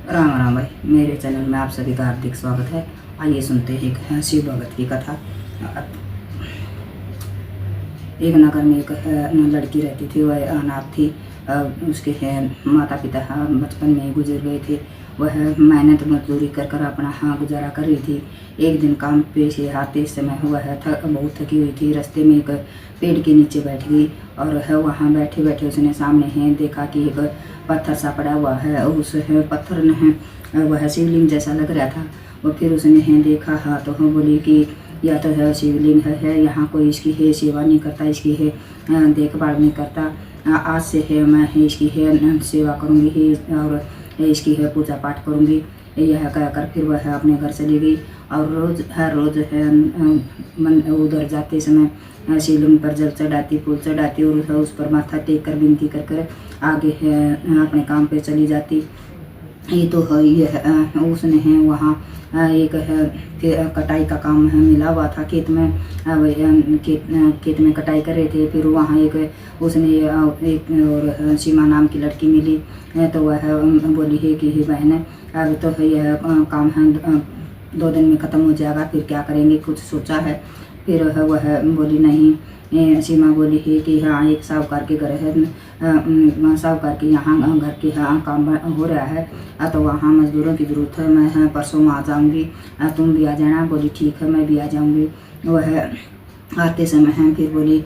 राम राम भाई, मेरे चैनल में आप सभी का हार्दिक स्वागत है। आइए सुनते हैं एक शिव भगत की कथा। एक नगर में एक लड़की रहती थी। वह अनाथ थी। उसके माता पिता बचपन में ही गुजर गए थे। वह मेहनत मजदूरी कर कर अपना गुजारा कर रही थी। एक दिन काम पे से आते समय वह बहुत थकी हुई थी। रास्ते में एक पेड़ के नीचे बैठ गई और वहाँ बैठे बैठे उसने सामने देखा कि एक पत्थर सा पड़ा हुआ है। और उस पत्थर ने वह शिवलिंग जैसा लग रहा था। और फिर उसने देखा तो बोली कि यह तो है शिवलिंग है, यहाँ कोई इसकी सेवा नहीं करता, इसकी देखभाल नहीं करता। आज से मैं इसकी सेवा करूँगी और इसकी पूजा पाठ करूँगी। यह कहकर फिर वह अपने घर चली गई। और हर रोज़ उधर जाते समय शिवलिंग पर जल चढ़ाती, फूल चढ़ाती और उस पर माथा टेक कर विनती कर कर आगे अपने काम पे चली जाती। ये तो है यह उसने वहाँ एक कटाई का काम मिला हुआ था। खेत में खेत में कटाई कर रहे थे। फिर वहाँ उसने एक और सीमा नाम की लड़की मिली। तो वह बोली है कि बहन, अब तो यह काम है 2 दिन में ख़त्म हो जाएगा, फिर क्या करेंगे, कुछ सोचा है? फिर वह बोली नहीं। सीमा बोली है कि हाँ, एक साहूकार के घर है, साहूकार के यहाँ घर के काम हो रहा है, तो वहाँ मजदूरों की ज़रूरत है। मैं परसों आ जाऊँगी, तुम भी आ जाना। बोली ठीक है, मैं भी आ जाऊँगी। वह आते समय फिर बोली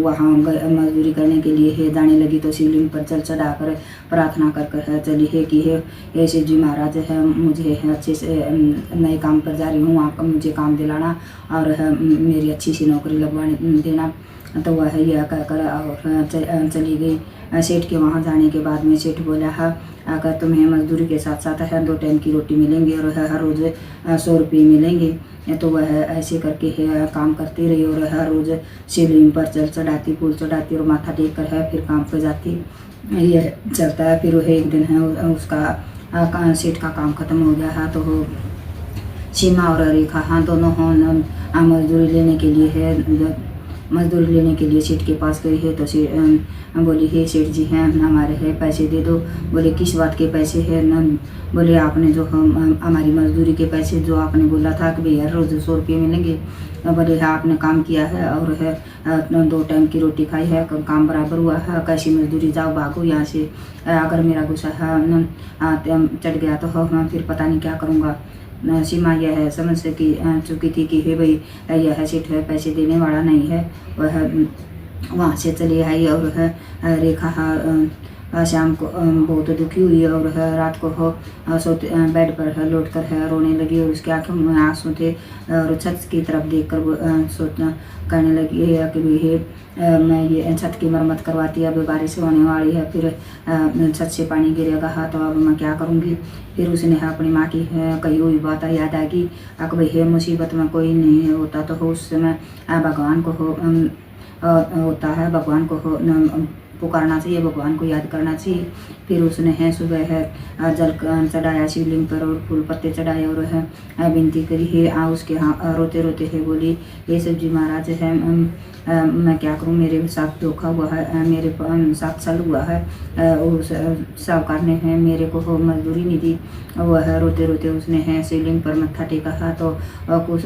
वहाँ मजदूरी करने के लिए जाने लगी। तो शिवलिंग पर जल चढ़ाकर प्रार्थना कर कर चली है कि हे शिव जी महाराज, मुझे अच्छे से नए काम पर जा रही हूँ, वहाँ मुझे काम दिलाना और मेरी अच्छी सी नौकरी लगवा देना। तो वह यह कहकर और चली गई। सेठ के वहाँ जाने के बाद में सेठ बोला अगर तुम्हें मजदूरी के साथ साथ 2 टाइम की रोटी मिलेंगी और हर रोज़ 100 रुपये मिलेंगे। तो वह ऐसे करके काम करती रही और हर रोज़ शिवलिंग पर जल चढ़ाती, फूल चढ़ाती और माथा टेक कर फिर काम पर जाती। यह चलता है। फिर वह एक दिन उसका सेठ का काम ख़त्म हो गया है। तो सीमा और रेखा दोनों मजदूरी लेने के लिए सेठ के पास गई है। तो बोली हे सेठ जी हैं, हमारे पैसे दे दो। बोले किस बात के पैसे हैं? बोले आपने जो हमारी मजदूरी के पैसे जो आपने बोला था कि भैया रोज़ 100 रुपये मिलेंगे। बोले हाँ, आपने काम किया है और 2 टाइम की रोटी खाई है, काम बराबर हुआ है, कैसी मजदूरी, जाओ भागो यहाँ से। अगर मेरा गुस्सा चढ़ गया तो मैं फिर पता नहीं क्या करूँगा। सीमा यह समझ से कि चुकी थी कि हे भाई, यह सेठ पैसे देने वाला नहीं है। वह वहाँ से चली आई और रेखा शाम को बहुत दुखी हुई और रात को सोते बेड पर लौट कर रोने लगी और उसकी आंखों में आंसू थे। और छत की तरफ देखकर सोचना कहने लगी है कि हे मैं ये छत की मरम्मत करवाती, अब बारिश होने वाली है, फिर छत से पानी गिरेगा तो अब मैं क्या करूँगी। फिर उसने अपनी माँ की कही हुई बात याद आ गई कि भाई मुसीबत में कोई नहीं होता तो उस समय भगवान को होता है, भगवान को पुकारना चाहिए, भगवान को याद करना चाहिए। फिर उसने सुबह जल चढ़ाया शिवलिंग पर और फूल पत्ते चढ़ाए और विनती करी है। उसके रोते रोते बोली ये शिव जी महाराज है, मैं क्या करूँ, मेरे साथ धोखा हुआ है, मेरे साथ छल हुआ है। उस साहूकार ने मेरे को मजदूरी नहीं दी। वह रोते रोते उसने शिवलिंग पर मत्था टेका तो कुछ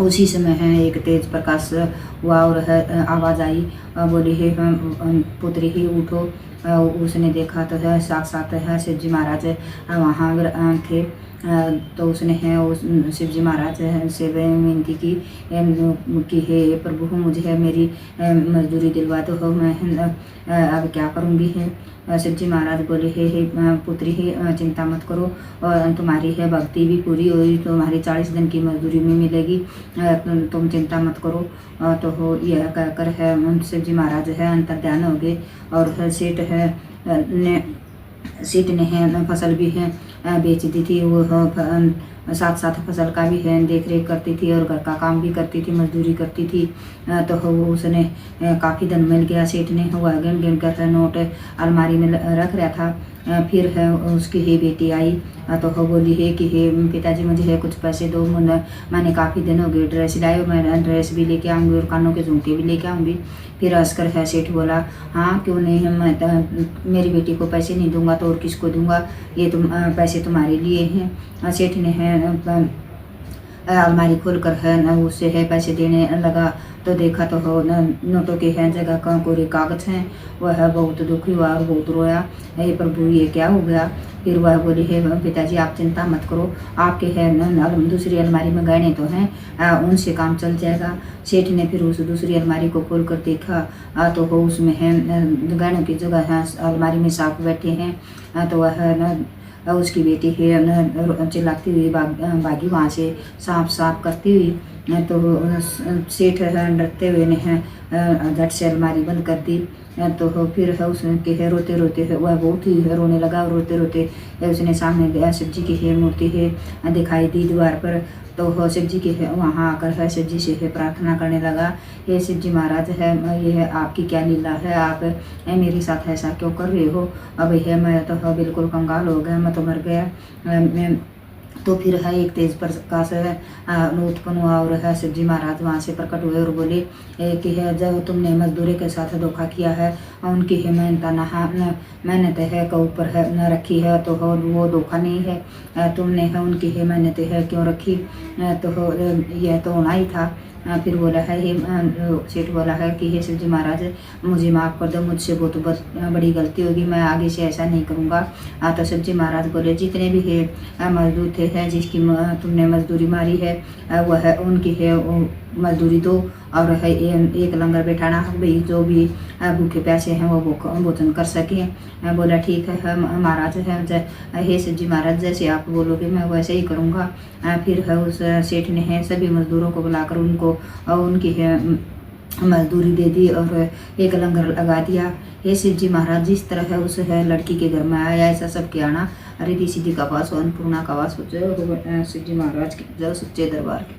उसी समय एक तेज प्रकाश हुआ और आवाज़ आई। बोली हे पुत्री ही उठो। उसने देखा तो साक्षात शिव जी महाराज वहाँ थे। तो उसने शिव जी महाराज से विनती की कि हे प्रभु, मुझे मेरी मजदूरी दिलवा दो, मैं अब क्या करूँगी। शिव जी महाराज बोले हे पुत्री ही चिंता मत करो, और तुम्हारी भक्ति भी पूरी हुई, तुम्हारी 40 दिन की मजदूरी में मिलेगी, तुम चिंता मत करो। तो यह कहकर शिव जी महाराज अंतर्ध्यान हो गए और सेठ ने फसल भी बेच दी थी। वो साथ साथ फसल का भी है देख रेख करती थी और घर का काम भी करती थी, मजदूरी करती थी। तो वो उसने काफ़ी धन मिल गया। सेठ ने हुआ गिन गिन कर नोट अलमारी में रख रहा था। फिर है उसकी ही बेटी आई तो वो बोली है कि हे पिताजी मुझे है कुछ पैसे दो, मैंने काफ़ी दिन हो गए ड्रेस लाए, मैं ड्रेस भी लेके आऊँगी और कानों के झुमके भी लेके आऊँगी। फिर हंसकर है सेठ बोला, हाँ क्यों नहीं, मैं मेरी बेटी को पैसे नहीं दूंगा तो और किसको दूंगा, ये पैसे तुम्हारे लिए हैं। सेठ ने है अलमारी खोल कर है न उससे है पैसे देने लगा तो देखा तो हो नोटों के हैं जगह का कोरे कागज हैं। वह बहुत दुखी हुआ और बहुत रोया, हे प्रभु ये क्या हो गया। फिर वह बोली, है पिताजी आप चिंता मत करो, आपके है दूसरी अलमारी में गहने तो हैं, उनसे काम चल जाएगा। सेठ ने फिर उस दूसरी अलमारी को खोल कर देखा तो हो उसमें है गहनों की जगह है अलमारी में सांप बैठे हैं। तो वह उसकी बेटी है चिल्लाती हुई भागी वहाँ से सांप सांप करती हुई। तो सेठ डरते हुए ने झट से अलमारी बंद कर दी। तो फिर है उसके है रोते रोते है वह बहुत ही रोने लगा। रोते रोते उसने सामने शिव जी की है मूर्ति है दिखाई दी दीवार पर। तो शिव जी के वहाँ आकर है शिव जी से है प्रार्थना करने लगा, हे शिव जी महाराज है ये है आपकी क्या लीला है, आप मेरे साथ ऐसा क्यों कर रहे हो। अब है मैं तो बिल्कुल कंगाल हो गया, मैं तो मर गया। मैं तो फिर है एक तेज प्रकाश है उत्पन्न हुआ और है शिव जी महाराज वहाँ से प्रकट हुए और बोले कि है जब तुमने मजदूरी के साथ धोखा किया है उनकी है मेहनत है के ऊपर है न रखी है तो वो धोखा नहीं है। तुमने है उनकी है मेहनत है क्यों रखी, तो यह तो होना ही था। फिर बोला है हे सेठ बोला है कि हे शिव जी महाराज मुझे माफ़ कर दो, मुझसे बहुत बड़ी गलती होगी, मैं आगे से ऐसा नहीं करूँगा। तो शिव जी महाराज बोले जितने भी है मजदूर थे हैं जिसकी तुमने मजदूरी मारी है वह है उनकी है मजदूरी दो और है एक लंगर बैठाना भाई जो भी भूखे प्यासे हैं वो भोजन कर सकें। बोला ठीक है महाराज है हे शिव जी महाराज जैसे आप बोलोगे मैं वैसे ही करूँगा। फिर है उस सेठ ने है सभी मजदूरों को बुलाकर उनको उनकी है मजदूरी दे दी और एक लंगर लगा दिया। हे शिव जी महाराज जिस तरह है उस है लड़की के घर में आया ऐसा सबके आना रिद्धि सिद्धि का वास हो, अन्नपूर्णा का वास हो। जय हो शिव जी महाराज की, जय सच्चे दरबार की।